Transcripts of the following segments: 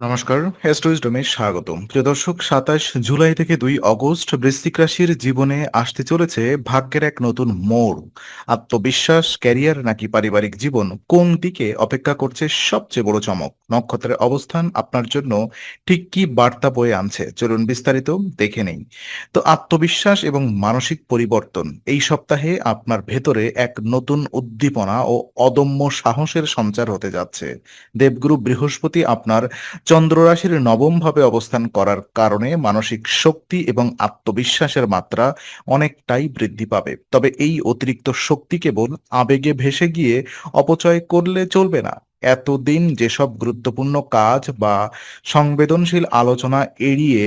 নমস্কার, অ্যাস্ট্রোইজডমে স্বাগতম। প্রিয় দর্শক, ২৭ জুলাই থেকে ২ অগস্ট বৃশ্চিক রাশির জীবনে আসতে চলেছে ভাগ্যের এক নতুন মোড়। আত্মবিশ্বাস, ক্যারিয়ার নাকি পারিবারিক জীবন, কোন দিকে অপেক্ষা করছে সবচেয়ে বড় চমক? নক্ষত্রের অবস্থান আপনার জন্য ঠিক কি বার্তা বয়ে আনছে, চলুন বিস্তারিত দেখে নেই। তো আত্মবিশ্বাস এবং মানসিক পরিবর্তন এই সপ্তাহে আপনার ভেতরে এক নতুন উদ্দীপনা ও অদম্য সাহসের সঞ্চার হতে যাচ্ছে। দেবগুরু বৃহস্পতি আপনার চন্দ্র রাশির নবম ভাবে অবস্থান করার কারণে মানসিক শক্তি এবং আত্মবিশ্বাসের মাত্রা অনেকটাই বৃদ্ধি পাবে। তবে এই অতিরিক্ত শক্তি কেবল আবেগে ভেসে গিয়ে অপচয় করলে চলবে না। এতদিন যেসব গুরুত্বপূর্ণ কাজ বা সংবেদনশীল আলোচনা এড়িয়ে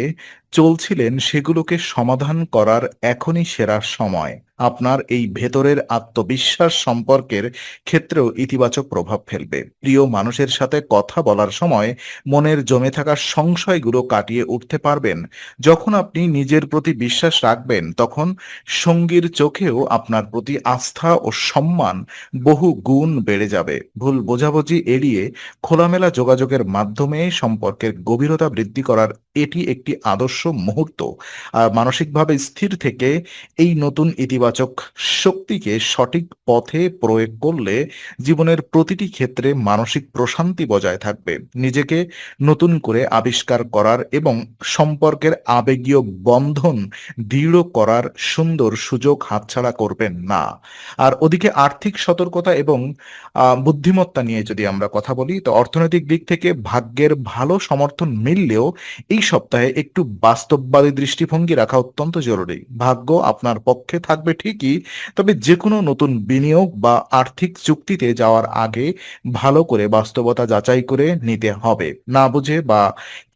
চলছিলেন, সেগুলোকে সমাধান করার এখনই সেরা সময়। আপনার এই ভেতরের আত্মবিশ্বাস সম্পর্কের ক্ষেত্রেও ইতিবাচক প্রভাব ফেলবে। প্রিয় মানুষের সাথে কথা বলার সময় মনের জমে থাকা সংশয়গুলো কাটিয়ে উঠতে পারবেন। যখন আপনি নিজের প্রতি বিশ্বাস রাখবেন, তখন সঙ্গীর চোখেও আপনার প্রতি আস্থা ও সম্মান বহু গুণ বেড়ে যাবে। ভুল বোঝাবুঝি এড়িয়ে খোলামেলা যোগাযোগের মাধ্যমে সম্পর্কের গভীরতা বৃদ্ধি করার এটি একটি আদর্শ মুহূর্ত। আর মানসিকভাবে স্থির থেকে এই নতুন ইতিবাচক শক্তিকে সঠিক পথে প্রয়োগ করলে জীবনের প্রতিটি ক্ষেত্রে মানসিক প্রশান্তি বজায় থাকবে। নিজেকে নতুন করে আবিষ্কার করার এবং সম্পর্কের আবেগীয় বন্ধন দৃঢ় করার সুন্দর সুযোগ হাতছাড়া করবেন না। আর ওদিকে আর্থিক সতর্কতা এবং বুদ্ধিমত্তা নিয়ে যদি আমরা কথা বলি, তো অর্থনৈতিক দিক থেকে ভাগ্যের ভালো সমর্থন মিললেও এই সপ্তাহে একটু বাস্তববাদী দৃষ্টিভঙ্গি রাখা অত্যন্ত জরুরি। ভাগ্য আপনার পক্ষে থাকবে ঠিকই, তবে যেকোনো নতুন বিনিয়োগ বা আর্থিক চুক্তিতে যাওয়ার আগে ভালো করে বাস্তবতা যাচাই করে নিতে হবে। না বুঝে বা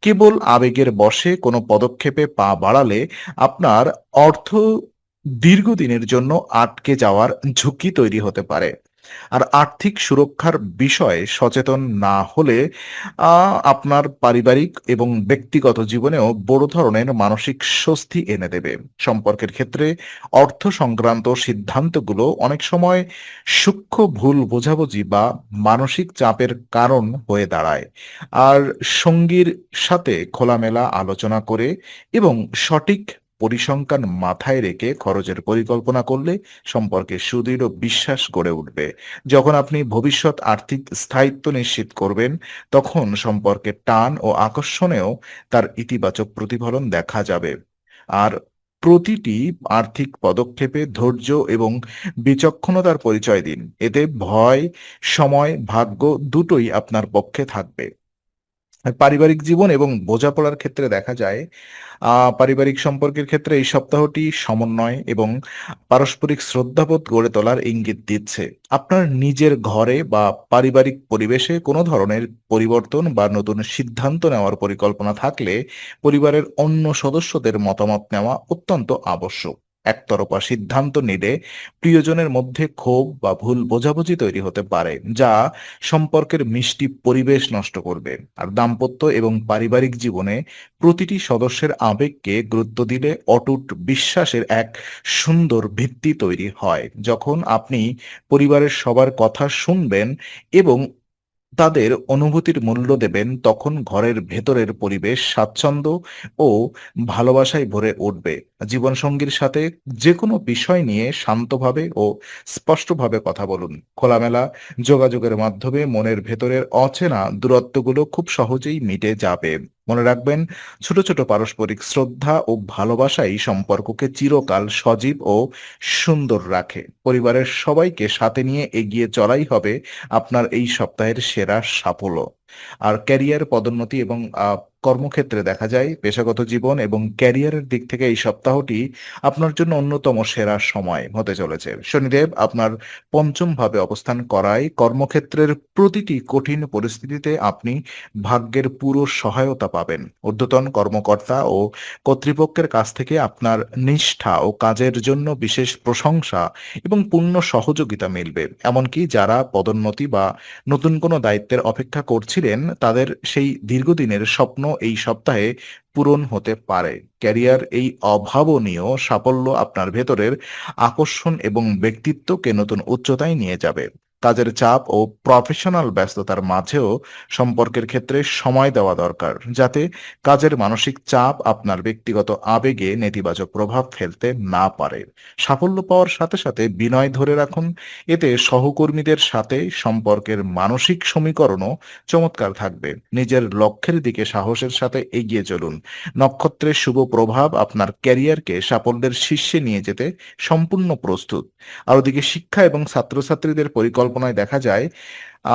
কেবল আবেগের বশে কোনো পদক্ষেপে পা বাড়ালে আপনার অর্থ দীর্ঘদিনের জন্য আটকে যাওয়ার ঝুঁকি তৈরি হতে পারে। আর আর্থিক সুরক্ষার বিষয়ে সচেতন না হলে আপনার পারিবারিক এবং ব্যক্তিগত জীবনেও বড় ধরনের মানসিক স্বস্তি এনে দেবে। সম্পর্কের ক্ষেত্রে অর্থ সংক্রান্ত সিদ্ধান্তগুলো অনেক সময় সূক্ষ্ম ভুল বোঝাবুঝি বা মানসিক চাপের কারণ হয়ে দাঁড়ায়। আর সঙ্গীর সাথে খোলামেলা আলোচনা করে এবং সঠিক পরিসংখ্যান মাথায় রেখে খরচের পরিকল্পনা করলে সম্পর্কে সুদৃঢ় বিশ্বাস গড়ে উঠবে। যখন আপনি ভবিষ্যৎ আর্থিক স্থায়িত্ব নিশ্চিত করবেন, তখন সম্পর্কের টান ও আকর্ষণেও তার ইতিবাচক প্রতিফলন দেখা যাবে। আর প্রতিটি আর্থিক পদক্ষেপে ধৈর্য এবং বিচক্ষণতার পরিচয় দিন। এতে ভয়, সময়, ভাগ্য দুটোই আপনার পক্ষে থাকবে। আর পারিবারিক জীবন এবং বোঝাপড়ার ক্ষেত্রে দেখা যায়, পারিবারিক সম্পর্কের ক্ষেত্রে এই সপ্তাহটি সমন্বয় এবং পারস্পরিক শ্রদ্ধাবোধ গড়ে তোলার ইঙ্গিত দিচ্ছে। আপনার নিজের ঘরে বা পারিবারিক পরিবেশে কোনো ধরনের পরিবর্তন বা নতুন সিদ্ধান্ত নেওয়ার পরিকল্পনা থাকলে পরিবারের অন্য সদস্যদের মতামত নেওয়া অত্যন্ত আবশ্যক। একতরফা সিদ্ধান্ত নিলে প্রিয়জনের মধ্যে ক্ষোভ বা ভুল বোঝাবুঝি তৈরি হতে পারে, যা সম্পর্কের মিষ্টি পরিবেশ নষ্ট করবে। আর দাম্পত্য এবং পারিবারিক জীবনে প্রতিটি সদস্যের আবেগকে গুরুত্ব দিলে অটুট বিশ্বাসের এক সুন্দর ভিত্তি তৈরি হয়। যখন আপনি পরিবারের সবার কথা শুনবেন এবং তাদের অনুভূতির মূল্য দেবেন, তখন ঘরের ভেতরের পরিবেশ স্বাচ্ছন্দ্য ও ভালোবাসায় ভরে উঠবে। জীবনসঙ্গীর সাথে যেকোনো বিষয় নিয়ে শান্তভাবে ও স্পষ্টভাবে কথা বলুন। খোলামেলা যোগাযোগের মাধ্যমে মনের ভেতরের অচেনা দূরত্বগুলো খুব সহজেই মিটে যাবে। মনে রাখবেন, ছোট ছোট পারস্পরিক শ্রদ্ধা ও ভালোবাসাই সম্পর্ককে চিরকাল সজীব ও সুন্দর রাখে। পরিবারের সবাইকে সাথে নিয়ে এগিয়ে চলাই হবে আপনার এই সপ্তাহের সেরা সাফল্য। আর ক্যারিয়ার পদোন্নতি এবং কর্মক্ষেত্রে দেখা যায়, পেশাগত জীবন এবং ক্যারিয়ারের দিক থেকে এই সপ্তাহটি আপনার জন্য অন্যতম সেরা সময় হতে চলেছে। শনিদেব আপনার পঞ্চম ভাবে অবস্থান করায় কর্মক্ষেত্রের প্রতিটি কঠিন পরিস্থিতিতে আপনি ভাগ্যের পুরো সহায়তা পাবেন। ঊর্ধ্বতন কর্মকর্তা ও কর্তৃপক্ষের কাছ থেকে আপনার নিষ্ঠা ও কাজের জন্য বিশেষ প্রশংসা এবং পূর্ণ সহযোগিতা মিলবে। এমনকি যারা পদোন্নতি বা নতুন কোনো দায়িত্বের অপেক্ষা করছিলেন, তাদের সেই দীর্ঘদিনের স্বপ্ন এই সপ্তাহে পূরণ হতে পারে। ক্যারিয়ার এই অভাবনীয় সাফল্য আপনার ভেতরের আকর্ষণ এবং ব্যক্তিত্বকে নতুন উচ্চতায় নিয়ে যাবে। কাজের চাপ ও প্রফেশনাল ব্যস্ততার মাঝেও সম্পর্কের ক্ষেত্রে সময় দেওয়া দরকার, যাতে কাজের মানসিক চাপ আপনার ব্যক্তিগত আবেগে নেতিবাচক প্রভাব ফেলতে না পারে। সাফল্য পাওয়ার সাথে সাথে বিনয় ধরে রাখুন। এতে সহকর্মীদের সাথে সম্পর্কের মানসিক সমীকরণও চমৎকার থাকবে। নিজের লক্ষ্যের দিকে সাহসের সাথে এগিয়ে চলুন। নক্ষত্রের শুভ প্রভাব আপনার ক্যারিয়ারকে সাফল্যের শীর্ষে নিয়ে যেতে সম্পূর্ণ প্রস্তুত। আর ওদিকে শিক্ষা এবং ছাত্রছাত্রীদের পরিকল্পনায় দেখা যায়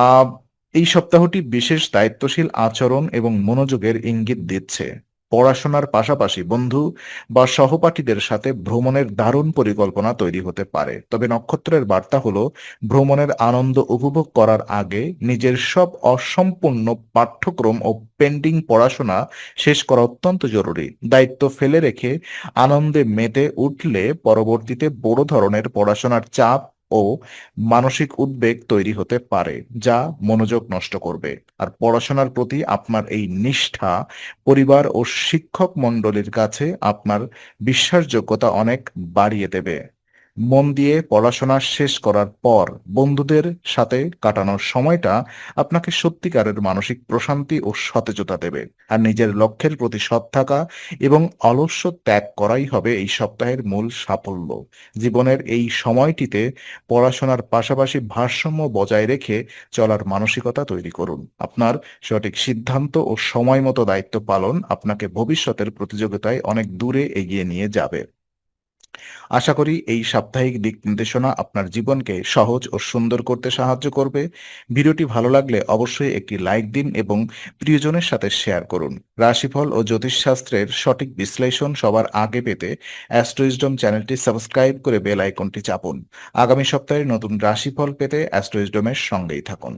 আহ এই সপ্তাহটি বিশেষ দায়িত্বশীল আচরণ এবং মনোযোগের ইঙ্গিত দিচ্ছে। পড়াশোনার পাশাপাশি বন্ধু বা সহপাঠীদের সাথে ভ্রমণের দারুণ পরিকল্পনা তৈরি হতে পারে। তবে নক্ষত্রের বার্তা হলো, ভ্রমণের আনন্দ উপভোগ করার আগে নিজের সব অসম্পূর্ণ পাঠ্যক্রম ও পেন্ডিং পড়াশোনা শেষ করা অত্যন্ত জরুরি। দায়িত্ব ফেলে রেখে আনন্দে মেতে উঠলে পরবর্তীতে বড় ধরনের পড়াশোনার চাপ ও মানসিক উদ্বেগ তৈরি হতে পারে, যা মনোযোগ নষ্ট করবে। আর পড়াশোনার প্রতি আপনার এই নিষ্ঠা পরিবার ও শিক্ষক মণ্ডলীর কাছে আপনার বিশ্বাসযোগ্যতা অনেক বাড়িয়ে দেবে। মন দিয়ে পড়াশোনা শেষ করার পর বন্ধুদের সাথে কাটানোর সময়টা আপনাকে সত্যিকারের মানসিক প্রশান্তি ও সতেজতা দেবে। আর নিজের লক্ষ্যের প্রতি সৎ থাকা এবং অলস্য ত্যাগ করাই হবে এই সপ্তাহের মূল সাফল্য। জীবনের এই সময়টিতে পড়াশোনার পাশাপাশি ভারসাম্য বজায় রেখে চলার মানসিকতা তৈরি করুন। আপনার সঠিক সিদ্ধান্ত ও সময় মতো দায়িত্ব পালন আপনাকে ভবিষ্যতের প্রতিযোগিতায় অনেক দূরে এগিয়ে নিয়ে যাবে। আশা করি এই সাপ্তাহিক দিক নির্দেশনা আপনার জীবনকে সহজ ও সুন্দর করতে সাহায্য করবে। ভিডিওটি ভালো লাগলে অবশ্যই একটি লাইক দিন এবং প্রিয়জনের সাথে শেয়ার করুন। রাশিফল ও জ্যোতিষশাস্ত্রের সঠিক বিশ্লেষণ সবার আগে পেতে অ্যাস্ট্রোইজডম চ্যানেলটি সাবস্ক্রাইব করে বেল আইকনটি চাপুন। আগামী সপ্তাহে নতুন রাশিফল পেতে অ্যাস্ট্রোইজডমের সঙ্গেই থাকুন।